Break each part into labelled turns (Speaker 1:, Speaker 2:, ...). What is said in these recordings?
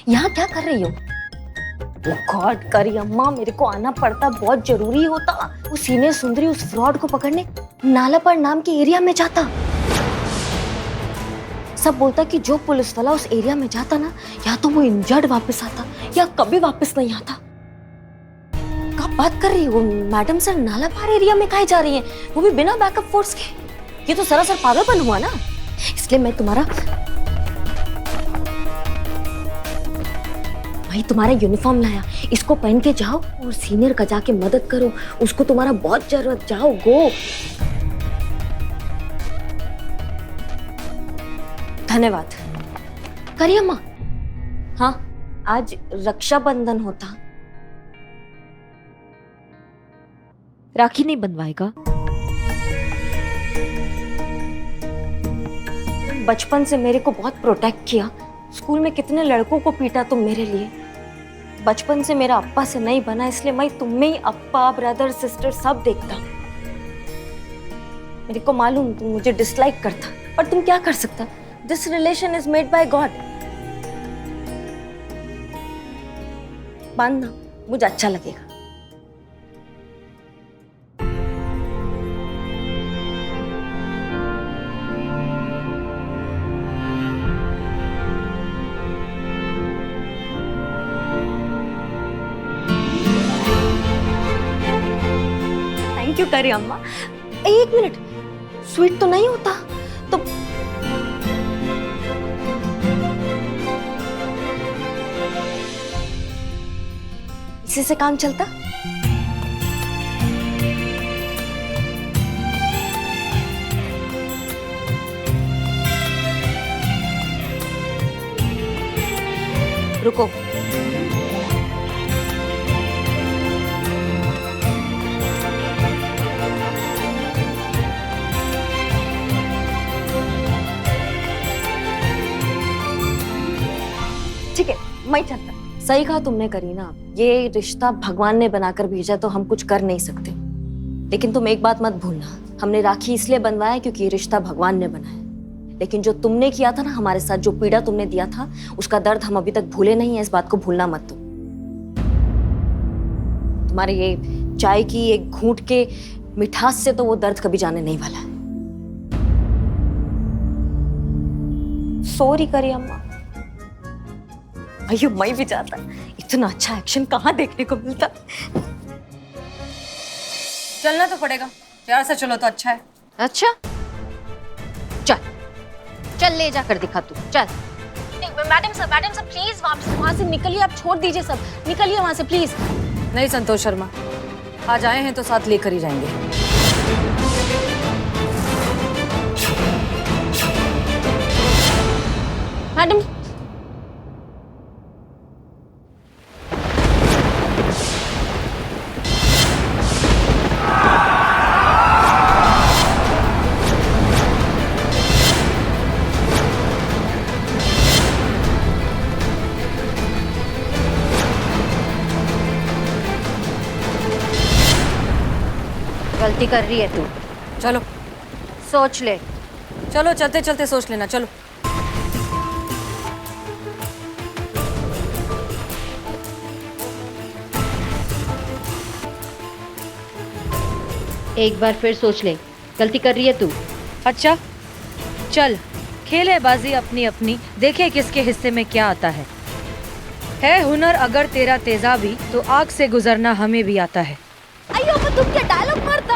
Speaker 1: यहाँ क्या कर रही हो? गॉड करी अम्मा, मेरे को आना पड़ता, बहुत जरूरी होता। वो सीनियर सुंदरी उस फ्रॉड को पकड़ने नालापाड़ नाम के एरिया में जाता। सब बोलता कि जो पुलिस वाला उस एरिया में जाता ना, या तो वो इंजर्ड वापस आता या कभी वापस नहीं आता। कब बात कर रही हो मैडम? सर नालापाड़ एरिया में काहे जा रही हैं, वो भी बिना बैकअप फोर्स के? ये तो सरासर पागलपन हुआ ना। इसलिए मैं तुम्हारा यूनिफॉर्म लाया, इसको पहन के जाओ और सीनियर का जाके मदद करो, उसको तुम्हारा बहुत जरूरत। जाओ, गो। धन्यवाद। करिए अम्मा। हाँ, आज रक्षाबंधन होता। राखी नहीं बंधवाएगा? बचपन से मेरे को बहुत प्रोटेक्ट किया, स्कूल में कितने लड़कों को पीटा तुम मेरे लिए। बचपन से मेरा अप्पा से नहीं बना, इसलिए मैं तुम में ही अप्पा, ब्रदर, सिस्टर सब देखता। मेरे को मालूम तुम मुझे डिसलाइक करता, पर तुम क्या कर सकता? This relation is made by God. मानना, मुझे अच्छा लगेगा। थैंक यू करी अम्मा। एक मिनट, स्वीट तो नहीं होता तो? इसी से काम चलता? रुको, ठीक है, मैं चलता। सही कहा तुमने करीना, ये रिश्ता भगवान ने बनाकर भेजा तो हम कुछ कर नहीं सकते। लेकिन तुम एक बात मत भूलना, हमने राखी इसलिए बनवाया क्योंकि ये रिश्ता भगवान ने बनाया। लेकिन जो तुमने किया था ना हमारे साथ, जो पीड़ा तुमने दिया था, उसका दर्द हम अभी तक भूले नहीं है। इस बात को भूलना मत तुम। तुम्हारे ये चाय की एक घूंट के मिठास से तो वो दर्द कभी जाने नहीं वाला है। सॉरी करी अम्मा। अयो, मैं भी चाहता, इतना अच्छा एक्शन कहाँ देखने को मिलता।
Speaker 2: चलना तो पड़ेगा, प्यार से चलो तो अच्छा है।
Speaker 1: अच्छा, चल चल, ले जाकर दिखा तू, चल। मैडम सर प्लीज वहां से निकलिए, आप छोड़ दीजिए, सब निकलिए वहां से प्लीज।
Speaker 2: नहीं संतोष शर्मा, आज आए हैं तो साथ लेकर ही जाएंगे।
Speaker 1: मैडम, गलती कर रही है तू,
Speaker 2: चलो
Speaker 1: सोच ले।
Speaker 2: चलो, चलते चलते सोच लेना, चलो।
Speaker 3: एक बार फिर सोच ले, गलती कर रही है तू।
Speaker 2: अच्छा, चल खेले बाजी अपनी अपनी, देखे किसके हिस्से में क्या आता है हुनर अगर तेरा तेजाबी, तो आग से गुजरना हमें भी आता है।
Speaker 1: अयो, मैं तुम क्या डायलॉग मारता?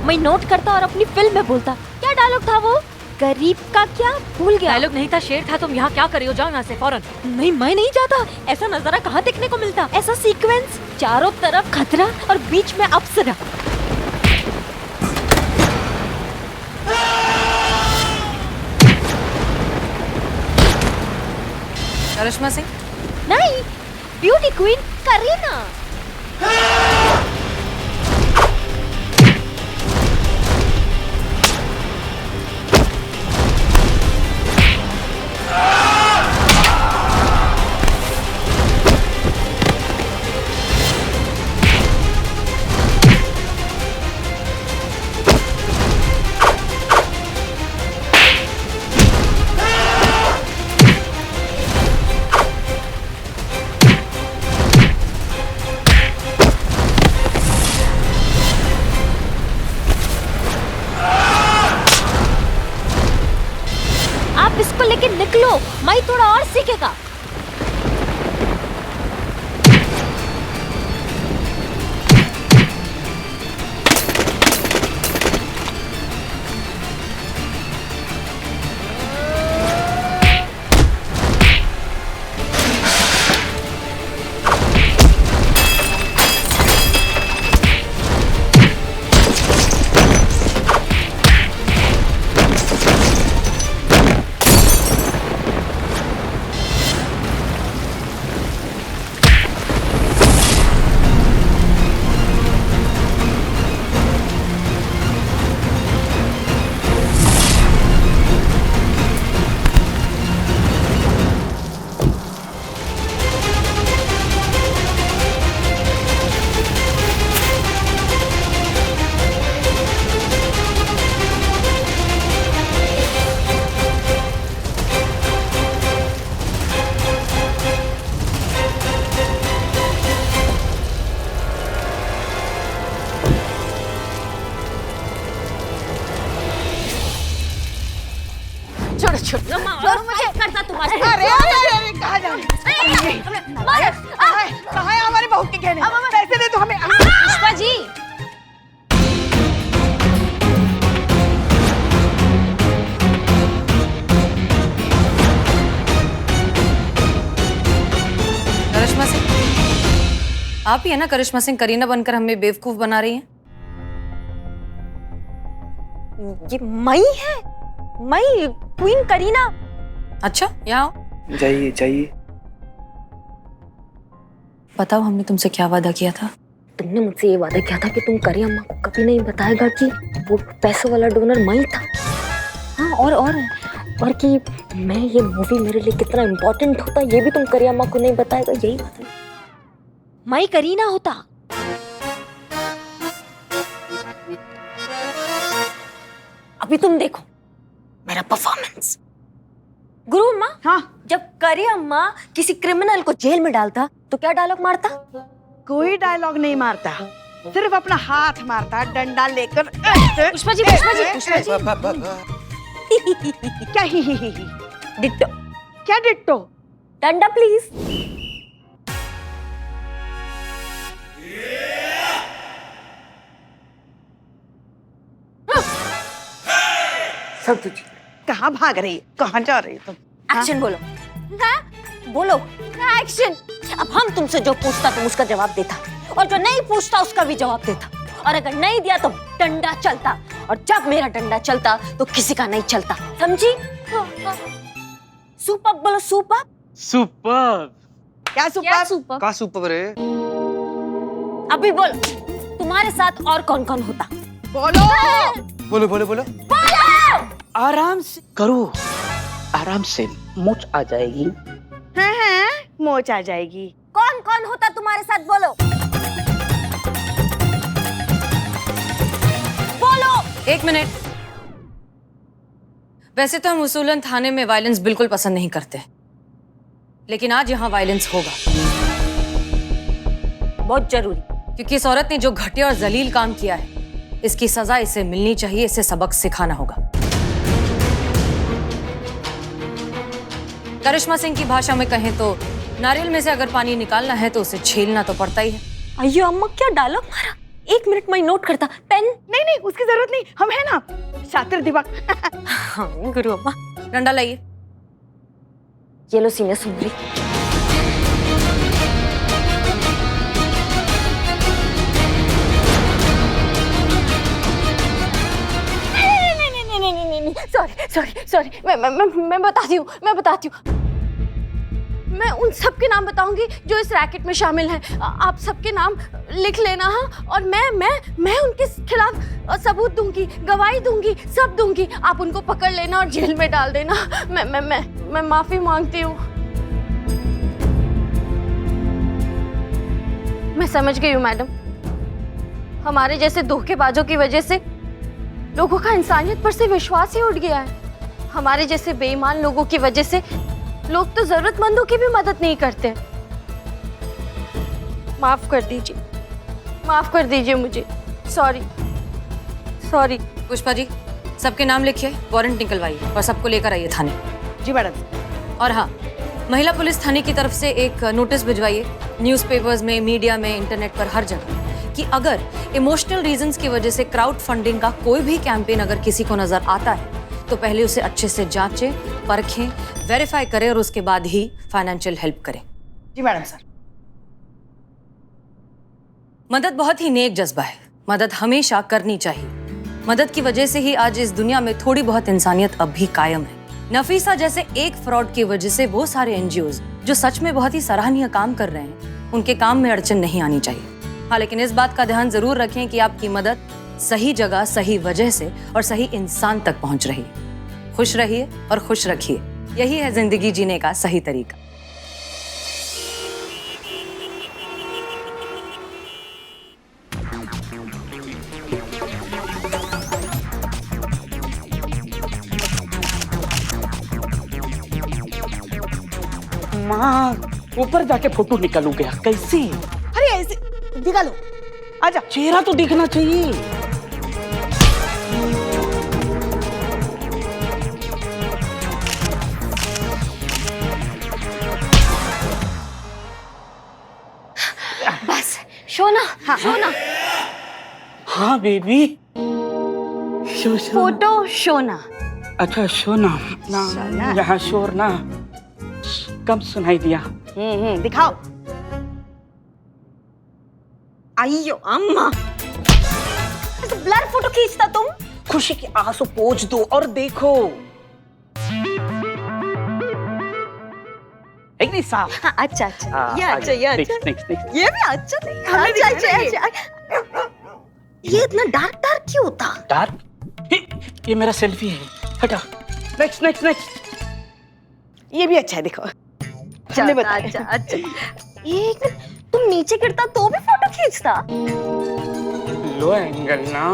Speaker 1: मैं नोट करता और अपनी फिल्म में बोलता। क्या डायलॉग था वो? गरीब का क्या, भूल गया।
Speaker 2: डायलॉग नहीं था, शेर था। तुम यहाँ क्या कर रही हो? जाओ यहाँ से फौरन।
Speaker 1: नहीं, मैं नहीं जाता। ऐसा नजारा कहाँ देखने को मिलता? ऐसा सीक्वेंस, चारों तरफ खतरा और बीच में अप्सरा।
Speaker 2: करिश्मा सिंह?
Speaker 1: नहीं, ब्यूटी क्वीन करीना। लेकिन निकलो, मई थोड़ा और सीखेगा। छोड़ो मुझे करता तुम्हारे।
Speaker 4: अरे अरे अरे कहाँ जा रही कहाँ है हमारे बहू के गहने? पैसे दे दो हमें।
Speaker 1: पुष्पा जी,
Speaker 2: करिश्मा सिंह, आप ही है ना करिश्मा सिंह, करीना बनकर हमें बेवकूफ बना रही हैं?
Speaker 1: ये मई है, मई क्वीन करीना।
Speaker 2: अच्छा, यहाँ आओ।
Speaker 5: जाइए जाइए।
Speaker 2: बताओ, हमने तुमसे क्या वादा किया था?
Speaker 1: तुमने मुझसे ये वादा किया था कि तुम करी अम्मा को कभी नहीं बताएगा कि वो पैसों वाला डोनर मई था। हाँ, और कि मैं ये मूवी मेरे लिए कितना इम्पोर्टेंट होता ये भी तुम करी अम्मा को नहीं बताएगा, यही बात है। मई करीना होता। अभी तुम देखो मेरा परफॉर्मेंस। गुरु अम्मा,
Speaker 4: हाँ,
Speaker 1: जब करी अम्मा किसी क्रिमिनल को जेल में डालता तो क्या डायलॉग मारता?
Speaker 4: कोई डायलॉग नहीं मारता, सिर्फ अपना हाथ मारता डंडा लेकर।
Speaker 1: पुष्पा जी, पुष्पा जी, पुष्पा जी।
Speaker 4: क्या ही
Speaker 1: डिट्टो।
Speaker 4: क्या डिट्टो?
Speaker 1: डंडा प्लीज। सब तुझी।
Speaker 4: कहाँ भाग रही है? कहाँ जा रही है तुम?
Speaker 1: एक्शन बोलो। हाँ? बोलो एक्शन। अब हम तुमसे जो पूछता तुम उसका जवाब देता, और जो नहीं पूछता उसका भी जवाब देता, और अगर नहीं दिया तो डंडा चलता, और जब मेरा डंडा चलता तो किसी का नहीं चलता, समझी? सुपर बोलो, सुपर।
Speaker 5: सुपर।
Speaker 4: क्या सुपर?
Speaker 1: सुपर?
Speaker 5: का सुपर रे?
Speaker 1: अभी बोलो, तुम्हारे साथ और कौन कौन होता?
Speaker 4: बोलो।
Speaker 5: बोलो बोलो बोलो।
Speaker 4: आराम से
Speaker 5: करो, आराम से मोच आ जाएगी।
Speaker 4: हाँ, मोच आ जाएगी।
Speaker 1: कौन कौन होता तुम्हारे साथ? बोलो बोलो।
Speaker 2: 1 मिनट। वैसे तो हम उसूलन थाने में वायलेंस बिल्कुल पसंद नहीं करते, लेकिन आज यहाँ वायलेंस होगा।
Speaker 1: बहुत जरूरी,
Speaker 2: क्योंकि इस औरत ने जो घटिया और जलील काम किया है, इसकी सजा इसे मिलनी चाहिए। इसे सबक सिखाना होगा। करिश्मा सिंह की भाषा में कहें तो नारियल में से अगर पानी निकालना है तो उसे छीलना तो पड़ता ही है।
Speaker 1: अयो अम्मा, क्या डायलॉग मारा। 1 मिनट में नोट करता। पेन?
Speaker 4: नहीं नहीं, उसकी जरूरत नहीं, हम है ना शातिर दिमाग।
Speaker 1: हाँ गुरु अम्मा।
Speaker 2: डंडा लाइए।
Speaker 1: ये लो सीनियर सुंदरी। सॉरी, मैं बताती हूँ। मैं उन सब के नाम बताऊंगी जो इस रैकेट में शामिल हैं। आप सबके नाम लिख लेना। हाँ, और मैं उनके खिलाफ सबूत दूंगी, गवाही दूंगी, सब दूंगी। आप उनको पकड़ लेना और जेल में डाल देना। मैं माफी मांगती हूँ। मैं समझ गई हूँ मैडम, हमारे जैसे धोखेबाजों की वजह से लोगों का इंसानियत पर से विश्वास ही उठ गया है। हमारे जैसे बेईमान लोगों की वजह से लोग तो जरूरतमंदों की भी मदद नहीं करते। माफ कर दीजिए मुझे। सॉरी।
Speaker 2: पुष्पा जी, सबके नाम लिखिए, वारंट निकलवाइए और सबको लेकर आइए थाने।
Speaker 4: जी मैडम।
Speaker 2: और हाँ, महिला पुलिस थाने की तरफ से एक नोटिस भिजवाइए न्यूज़पेपर्स में, मीडिया में, इंटरनेट पर, हर जगह कि अगर इमोशनल रीजंस की वजह से क्राउड फंडिंग का कोई भी कैंपेन अगर किसी को नजर आता है तो पहले उसे अच्छे से जांचें, परखें, वेरीफाई करें और उसके बाद ही फाइनेंशियल हेल्प करें।
Speaker 4: जी मैडम सर।
Speaker 2: मदद बहुत ही नेक जज्बा है, मदद हमेशा करनी चाहिए। मदद की वजह से ही आज इस दुनिया में थोड़ी बहुत इंसानियत अब भी कायम है। नफीसा जैसे एक फ्रॉड की वजह से वो सारे एनजीओज जो सच में बहुत ही सराहनीय काम कर रहे हैं, उनके काम में अड़चन नहीं आनी चाहिए। हाँ, लेकिन इस बात का ध्यान जरूर रखें कि आपकी मदद सही जगह, सही वजह से और सही इंसान तक पहुंच रही है। खुश रहिए और खुश रखिए, यही है जिंदगी जीने का सही तरीका।
Speaker 5: माँ, ऊपर जाके फोटो निकालूंगा कैसे?
Speaker 4: अरे ऐसे दिखा लो, आजा।
Speaker 5: चेहरा तो दिखना चाहिए।
Speaker 1: बस शोना, हाँ शोना,
Speaker 5: हाँ बेबी।
Speaker 1: फोटो शोना।
Speaker 5: अच्छा शोना
Speaker 4: शोना।
Speaker 5: ना, यहाँ शोर ना कम सुनाई दिया।
Speaker 4: दिखाओ।
Speaker 1: अयो अम्मा, ब्लर फोटो खींचता तुम?
Speaker 5: खुशी के आंसू पोंछ दो और देखो। एक नहीं साफ।
Speaker 1: हाँ, अच्छा अच्छा, ये अच्छा, ये अच्छा,
Speaker 5: नेक्स्ट
Speaker 1: ये भी अच्छा नहीं। अच्छा अच्छा अच्छा। ये इतना डार्क डार्क क्यों होता?
Speaker 5: डार्क? ये मेरा सेल्फी है, हटा। Next next next.
Speaker 4: ये भी अच्छा है, देखो। हमने बताया।
Speaker 1: अच्छा अच्छा। ये तुम नीचे गिरता तो भी फोटो खींचता?
Speaker 5: लो एंगल ना।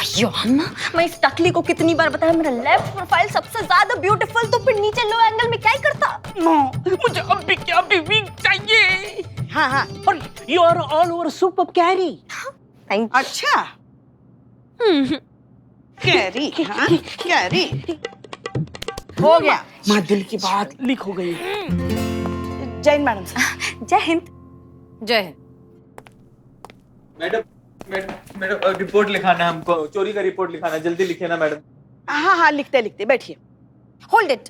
Speaker 1: अयो अम्मा, मैं इस टकली को कितनी बार बताया मेरा लेफ्ट प्रोफाइल सबसे ज्यादा ब्यूटीफुल, तो फिर नीचे लो एंगल में क्या ही करता?
Speaker 5: नो, मुझे अब भी क्या बीवी चाहिए।
Speaker 4: हाँ हाँ।
Speaker 5: और you are all over super carry.
Speaker 4: अच्छा। कैरी, हाँ कैरी। हो गया।
Speaker 5: माँ, दिल की बात लीक हो गई।
Speaker 4: जय हिंद मैडम सर।
Speaker 1: जय हिंद।
Speaker 2: जय हिंद।
Speaker 6: मैडम रिपोर्ट लिखाना है हमको, चोरी का रिपोर्ट लिखाना, जल्दी लिखिए ना मैडम।
Speaker 4: हाँ हाँ, लिखते लिखते बैठिए।
Speaker 1: Hold it.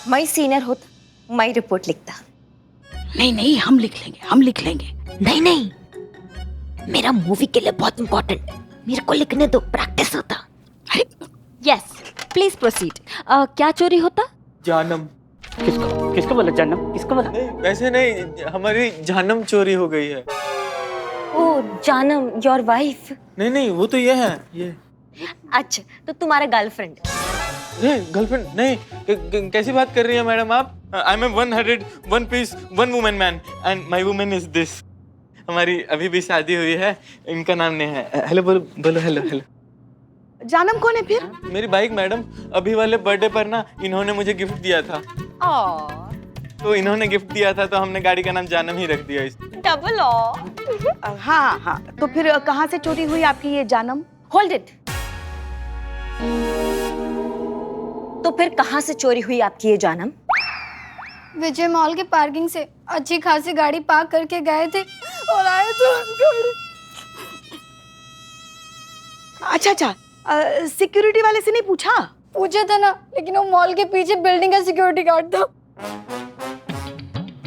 Speaker 1: मैं सीनियर होता मैं रिपोर्ट लिखता।
Speaker 5: नहीं नहीं, हम लिख लेंगे, हम लिख लेंगे।
Speaker 1: नहीं नहीं, मेरा मूवी के लिए बहुत इंपॉर्टेंट, मेरे को लिखने दो, प्रैक्टिस होता।
Speaker 5: अरे
Speaker 1: यस, प्लीज प्रोसीड। क्या चोरी होता?
Speaker 6: जानम।
Speaker 5: किसको किसको बोला जानम? किसको बोला?
Speaker 6: नहीं वैसे नहीं, हमारी जानम चोरी हो गई है।
Speaker 1: ओ जानम, योर वाइफ?
Speaker 6: नहीं नहीं, वो तो ये है, ये।
Speaker 1: अच्छा, तो तुम्हारा गर्लफ्रेंड?
Speaker 6: नहीं गर्लफ्रेंड नहीं, कैसी बात कर रही है मैडम आप? I am 101 piece 1 woman man and my woman is this. हमारी अभी भी शादी हुई है, इनका नाम नहीं है। हेलो बोलो बोलो, हेलो हेलो।
Speaker 4: जानम कौन है फिर?
Speaker 6: मेरी बाइक मैडम, अभी वाले बर्थडे पर ना इन्होंने मुझे गिफ्ट दिया था। तो इन्होंने गिफ्ट दिया था तो हमने गाड़ी का नाम जानम ही रख दिया।
Speaker 1: Double O.
Speaker 4: हाँ हाँ, तो फिर कहाँ से चोरी हुई आपकी ये जानम?
Speaker 1: Hold it. तो फिर कहाँ से चोरी हुई आपकी ये जानम?
Speaker 7: विजय मॉल के पार्किंग से अच्छी खासी गाड़ी पार्क करके गए थे और आए तो गाड़ी।
Speaker 4: अच्छा अच्छा, सिक्योरिटी वाले से नहीं पूछा?
Speaker 7: पूछा था ना, लेकिन वो मॉल के पीछे बिल्डिंग का सिक्योरिटी गार्ड था।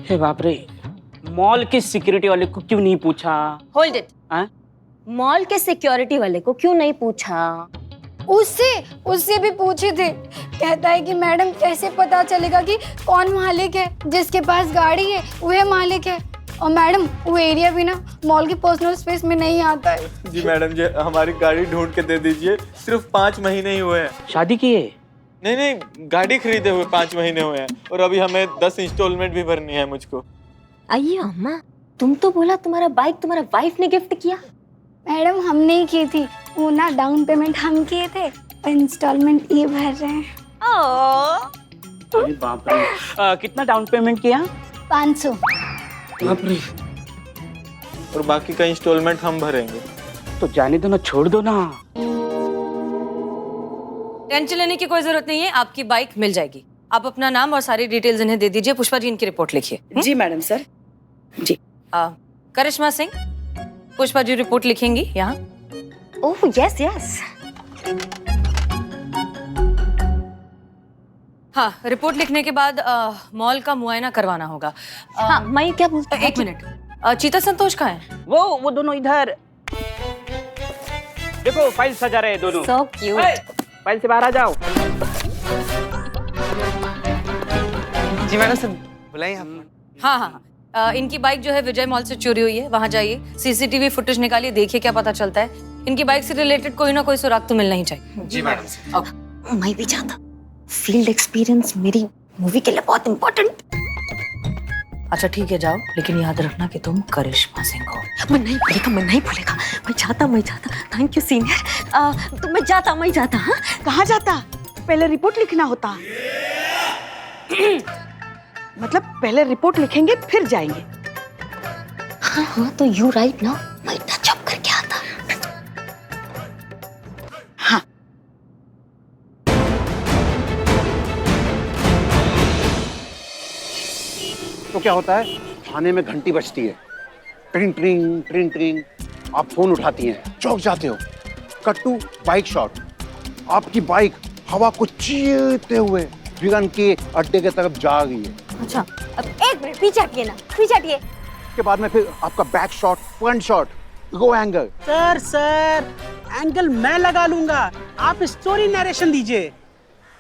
Speaker 5: हे बाप रे, मॉल के सिक्योरिटी वाले को क्यों नहीं पूछा?
Speaker 1: Hold it.
Speaker 5: हाँ?
Speaker 1: मॉल के सिक्योरिटी वाले को क्यों नहीं पूछा?
Speaker 7: उससे भी पूछे थे। कहता है कि मैडम कैसे पता चलेगा कि कौन मालिक है, जिसके पास गाड़ी है वह मालिक है। और मैडम वो एरिया भी ना मॉल के पर्सनल स्पेस में नहीं आता है।
Speaker 6: जी मैडम जी, हमारी गाड़ी ढूंढ के दे दीजिए, सिर्फ 5 महीने ही हुए हैं।
Speaker 5: शादी की है?
Speaker 6: नहीं नहीं, गाड़ी खरीदे हुए 5 महीने हुए हैं और अभी हमें 10 इंस्टॉलमेंट भी भरनी है मुझको।
Speaker 1: आइए अम्मा, तुम तो बोला तुम्हारा बाइक तुम्हारा वाइफ ने गिफ्ट किया।
Speaker 7: मैडम हम नहीं की थी, वो ना डाउन पेमेंट हम किए थे और इंस्टॉलमेंट ये भर रहे हैं।
Speaker 5: अरे बाप रे, कितना डाउन पेमेंट किया?
Speaker 7: 500।
Speaker 6: बाप रे। और बाकी का इंस्टॉलमेंट हम भरेंगे।
Speaker 5: तो जाने दो ना, छोड़ दो ना।
Speaker 2: टेंशन लेने की कोई जरूरत नहीं है, आपकी बाइक मिल जाएगी। आप अपना नाम और सारी डिटेल्स इन्हें दे दीजिए। पुष्पा जी इनकी रिपोर्ट लिखिए।
Speaker 4: जी मैडम सर। जी।
Speaker 2: करिश्मा सिंह, पुष्पा जी रिपोर्ट लिखेंगी यहाँ।
Speaker 1: Oh yes yes.
Speaker 2: हाँ, रिपोर्ट लिखने के बाद मॉल का मुआयना करवाना होगा।
Speaker 1: हाँ मैं क्या बोलता हूँ?
Speaker 2: एक मिनट, चीता संतोष कहाँ है?
Speaker 5: वो दोनों इधर देखो, फाइल सजा रहे हैं दोनों।
Speaker 1: So cute.
Speaker 5: फाइल से बाहर आ जाओ।
Speaker 8: जी मैडम सर बुलाइए आप।
Speaker 2: हाँ हाँ, इनकी बाइक जो है विजय मॉल से चोरी हुई है, वहां जाइए, सीसीटीवी फुटेज निकालिए, देखिए क्या पता चलता है। इनकी बाइक से रिलेटेड कोई ना कोई सुराग तो मिलना ही चाहिए।
Speaker 8: जी मैडम।
Speaker 1: मैं भी चाहता, फील्ड एक्सपीरियंस मेरी मूवी के लिए बहुत इम्पोर्टेंट।
Speaker 2: अच्छा ठीक है, जाओ, लेकिन याद रखना कि तुम करिश्मा सिंह हो।
Speaker 1: मैं नहीं भूलेगा, मैं नहीं भूलेगा। मैं चाहता। Thank you senior. तो मैं जाता। हाँ
Speaker 4: कहाँ जाता? पहले रिपोर्ट लिखना होता। मतलब पहले रिपोर्ट लिखेंगे फिर जाएंगे।
Speaker 1: हाँ तो यू राइट ना, मैं टचअप करके आता।
Speaker 4: हाँ
Speaker 9: तो क्या होता है, थाने में घंटी बजती है, ट्रिंग ट्रिंग ट्रिंग ट्रिंग, आप फोन उठाती हैं, चौंक जाते हो। कट्टू बाइक शॉट, आपकी बाइक हवा को चीरते हुए विगन के अड्डे की तरफ जा रही है।
Speaker 1: अच्छा अब एक मिनट पीछे हटिए ना, पीछे हटिए।
Speaker 9: उसके बाद में फिर आपका बैक शॉट, फ्रंट शॉट, गो एंगल।
Speaker 5: सर एंगल मैं लगा लूंगा, आप स्टोरी नरेशन दीजिए।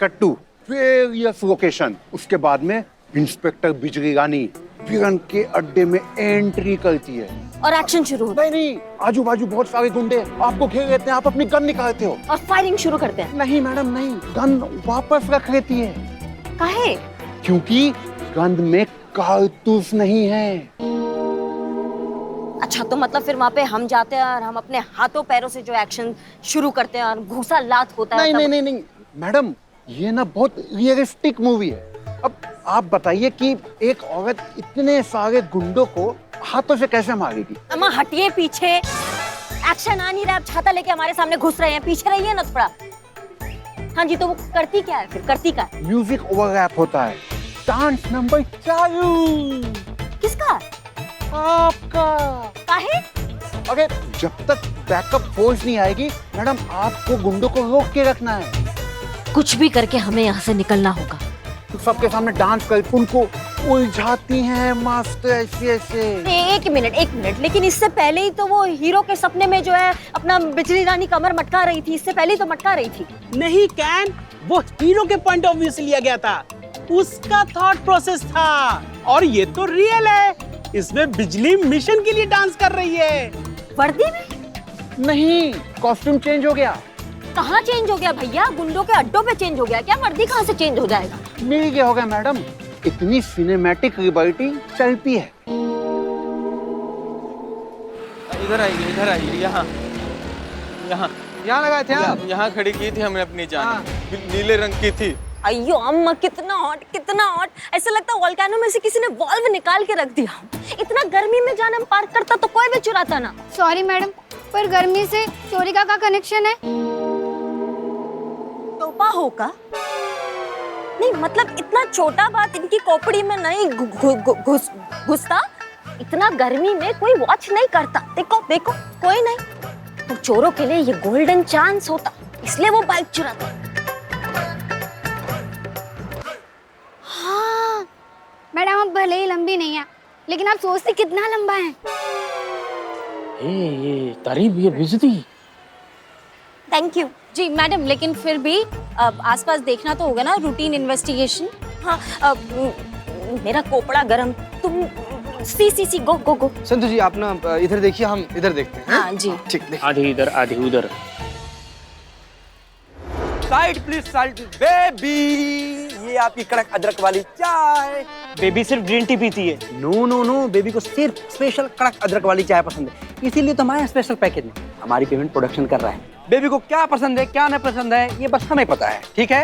Speaker 9: कट्टू वेरियस लोकेशन। उसके बाद में इंस्पेक्टर बिजली रानी विगन के अड्डे में एंट्री करती है
Speaker 1: और एक्शन शुरू होता
Speaker 9: नहीं, आजू बाजू बहुत सारे गुंडे आपको घेर लेते हैं, आप अपनी गन निकालते हो।
Speaker 1: है और फायरिंग शुरू करते हैं।
Speaker 9: नहीं मैडम नहीं, गन वापस रख लेती है।
Speaker 1: काहे?
Speaker 9: क्योंकि गन में कारतूस नहीं है।
Speaker 1: अच्छा तो मतलब फिर वहाँ पे हम जाते हैं और हम अपने हाथों पैरों से जो एक्शन शुरू करते हैं और घूसा लात होता है।
Speaker 9: नहीं मैडम, ये ना बहुत रियलिस्टिक मूवी है। अब आप बताइए कि एक औरत इतने सारे गुंडों को हाथों से कैसे मारेगी?
Speaker 1: अम्मा हटिए पीछे, एक्शन आ नहीं रहा, आप छाता लेके हमारे सामने घुस रहे हैं, पीछे रहिए ना थोड़ा। हाँ जी, तो वो करती क्या है फिर, करती क्या है?
Speaker 9: म्यूजिक ओवरलैप होता है, डांस नंबर चालू।
Speaker 1: किसका?
Speaker 9: आपका।
Speaker 1: काहे?
Speaker 9: अरे जब तक बैकअप फोर्स नहीं आएगी मैडम, आपको गुंडों को रोक के रखना है।
Speaker 1: कुछ भी करके हमें यहाँ से निकलना होगा।
Speaker 9: सबके सामने डांस कर उनको उलझाती हैं मास्टर ऐसे।
Speaker 1: एक मिनट, लेकिन इससे पहले ही तो वो हीरो के सपने में जो है अपना बिजली रानी कमर मटका रही थी, इससे पहले ही तो मटका रही थी।
Speaker 5: नहीं कैन, वो हीरो के पॉइंट ऑफ व्यू से लिया गया था, उसका थॉट प्रोसेस था। और ये तो रियल है, इसमें बिजली मिशन के लिए डांस कर रही है।
Speaker 1: वर्दी में?
Speaker 9: नहीं, कॉस्ट्यूम चेंज हो गया।
Speaker 1: कहाँ चेंज हो गया भैया? गुंडों के अड्डों पे चेंज हो गया क्या? वर्दी कहाँ से चेंज हो जाएगा?
Speaker 9: मिल गया होगा मैडम, इतनी सिनेमैटिक लिबर्टी चलती है।
Speaker 6: इधर आइए, यहाँ
Speaker 8: लगाए थे आप?
Speaker 6: यहाँ खड़ी की थी हमने अपनी जान, नीले रंग की थी।
Speaker 1: अयो अम्मा कितना हॉट। ऐसा लगता है वोल्केनो में से किसी ने वॉल्व निकाल के रख दिया। इतना गर्मी में जान हम पार्क करता तो कोई भी चुराता ना।
Speaker 7: सॉरी मैडम, पर गर्मी से चोरी का कनेक्शन है?
Speaker 1: टोपा होगा? नहीं मतलब इतना छोटा बात इनकी खोपड़ी में नहीं घुसता। इतना गर्मी में कोई वॉच नहीं करता। देखो कोई नहीं, तो चोरों के लिए ये गोल्डन चांस होता, इसलिए वो बाइक चुराता।
Speaker 7: हाँ मैडम, आप भले ही लंबी नहीं है, लेकिन आप सोचते कितना लंबा है।
Speaker 5: ये तारीफ, ये बेइज्जती।
Speaker 1: थैंक यू
Speaker 10: जी मैडम, लेकिन फिर भी आसपास देखना तो होगा ना, रूटीन इन्वेस्टिगेशन।
Speaker 1: हाँ मेरा कोपड़ा गरम, तुम सी गो।
Speaker 8: संतु जी आप ना इधर देखिए, हम इधर देखते हैं।
Speaker 10: हाँ जी
Speaker 8: ठीक, देखिए।
Speaker 5: आधी इधर आधी उधर।
Speaker 8: साइड प्लीज, साइड बेबी, ये आपकी कड़क अदरक वाली चाय।
Speaker 5: बेबी सिर्फ ग्रीन टी पीती है।
Speaker 8: नो, बेबी को सिर्फ स्पेशल कड़क अदरक वाली चाय पसंद है, इसीलिए तो हमारे स्पेशल पैकेज में हमारी पेमेंट प्रोडक्शन कर रहा है। बेबी को क्या पसंद है क्या नहीं पसंद है ये बस हमें पता है, ठीक है?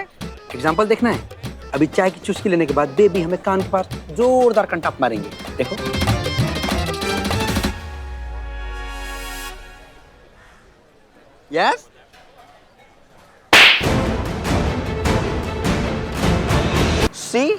Speaker 8: एग्जाम्पल देखना है, अभी चाय की चुस्की लेने के बाद बेबी हमें कान के पास जोरदार कंटाप मारेंगे, देखो। यस सी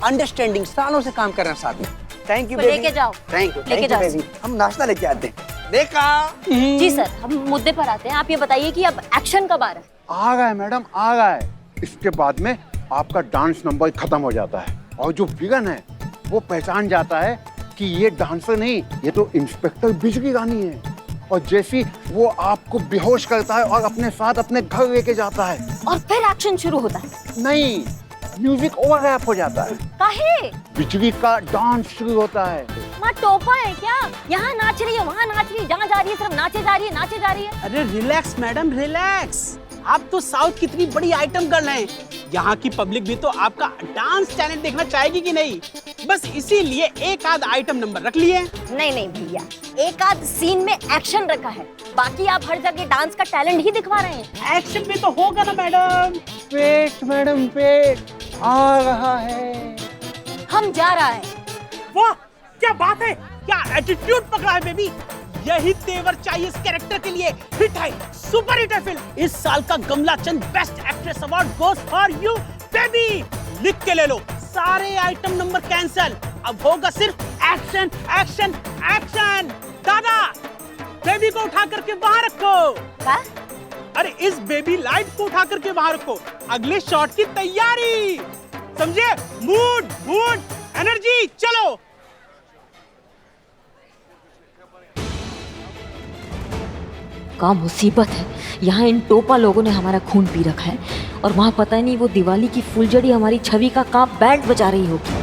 Speaker 8: अंडरस्टैंडिंग, सालों से काम कर रहे हैं साथ में। थैंक यू
Speaker 10: तो लेके जाओ।
Speaker 8: थैंक यू
Speaker 10: लेके जाओ।
Speaker 8: बेबी। हम नाश्ता लेके आते हैं। देखा?
Speaker 1: जी सर, हम मुद्दे पर आते हैं। आप ये बताइए कि अब एक्शन कब आ रहा है?
Speaker 9: आ गए मैडम, आ गए। इसके बाद में आपका डांस नंबर खत्म हो जाता है और जो विलन है वो पहचान जाता है कि ये डांसर नहीं, ये तो इंस्पेक्टर बिजली रानी है। और जैसी वो आपको बेहोश करता है और अपने साथ अपने घर लेके जाता है।
Speaker 1: और फिर एक्शन शुरू होता है।
Speaker 9: नहीं, म्यूजिक ओवरलैप हो जाता है,
Speaker 1: काहे?
Speaker 9: बिजली का डांस शुरू होता है।
Speaker 1: माँ टोपा है क्या? यहाँ नाच रही है, वहाँ नाच रही है, जहाँ जा रही है सिर्फ नाचे जा रही है, नाचे जा रही है।
Speaker 5: अरे रिलैक्स मैडम, रिलैक्स। आप तो साउथ की इतनी बड़ी आइटम गर्ल हैं। यहाँ की पब्लिक भी तो आपका डांस टैलेंट देखना चाहेगी कि नहीं? बस इसीलिए एक आध आइटम नंबर रख लिए।
Speaker 1: नहीं नहीं भैया, एक आध सीन में एक्शन रखा है, बाकी आप हर जगह डांस का टैलेंट ही दिखवा रहे हैं।
Speaker 5: एक्शन भी तो होगा ना मैडम।
Speaker 9: पेट मैडम, पेट आ रहा है।
Speaker 1: हम जा रहा है।
Speaker 5: वाह क्या बात है, क्या एटीट्यूड पकड़ा है बेबी। यही तेवर चाहिए इस कैरेक्टर के लिए। हिट है, सुपर हिट है फिल्म। इस साल का गमला चंद best actress award goes for you baby. लिख के ले लो, सारे आइटम नंबर कैंसल। अब होगा सिर्फ एक्शन एक्शन एक्शन। दादा, बेबी को उठा करके वहां रखो।
Speaker 1: क्या?
Speaker 5: अरे इस बेबी लाइट को उठा करके वहां रखो, अगले शॉट की तैयारी। समझे? मूड मूड एनर्जी, चलो।
Speaker 1: का मुसीबत है, यहाँ इन टोपा लोगों ने हमारा खून पी रखा है और वहाँ पता नहीं वो दिवाली की फुलझड़ी हमारी छवि का कहाँ बैंड बजा रही होगी।